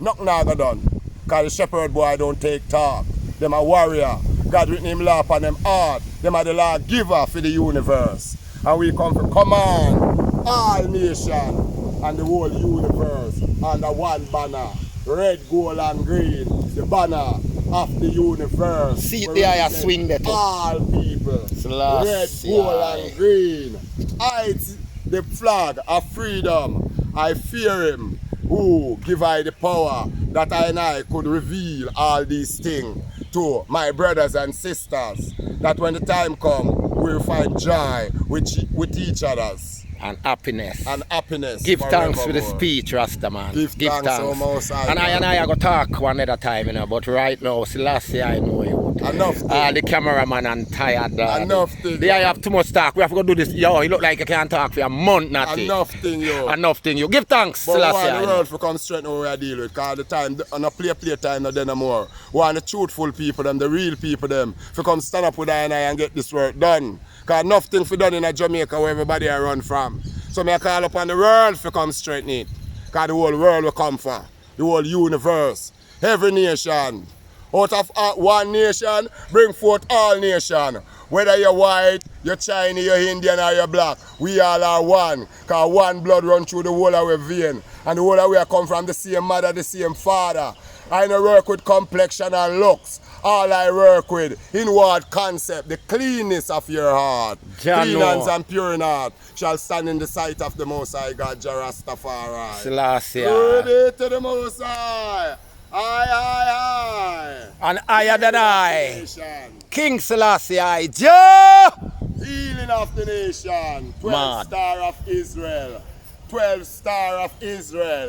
nothing not go done. Because the shepherd boy don't take talk. Them a warrior. God written him law upon them heart. Them are the law giver for the universe. And we come to command all nations and the whole universe under one banner. Red, gold and green. The banner of the universe. See it there, you swing that. All people. Red, gold and green. It's the flag of freedom. I fear him who give I the power that I and I could reveal all these things to my brothers and sisters. That when the time comes, we'll find joy with each other's. And happiness. And happiness. Give thanks for the forevermore. speech, Rastaman. Give thanks. Almost and I go talk one other time, you know, but right now, Selassie, I know you. Enough thing. The cameraman and tired. Enough thing. They have too much talk. We have to go do this. Yo, you look like you can't talk for a month, nothing. Enough thing, yo. Enough thing, you. Give thanks, but Selassie. But the world for come straight now we deal with. Because the time, on a play time, no then no more. We want the truthful people, them, the real people, them, for come stand up with I and get this work done. Because enough thing for done in Jamaica where everybody I run from. So I call upon the world to come straighten it. Because the whole world will come for. The whole universe. Every nation. Out of one nation, bring forth all nations. Whether you're white, you're Chinese, you're Indian, or you're black. We all are one. Because one blood runs through the whole of our vein. And the whole of we come from the same mother, the same father. I don't work with complexion and looks. All I work with, inward concept, the cleanness of your heart. Clean hands and pure in heart shall stand in the sight of the Most High God, Jah Rastafari. Selassie. Glory to the Most High. Aye. And higher than I. King Selassie, I. Jah! Healing of the nation. 12 Star of Israel. 12 Star of Israel.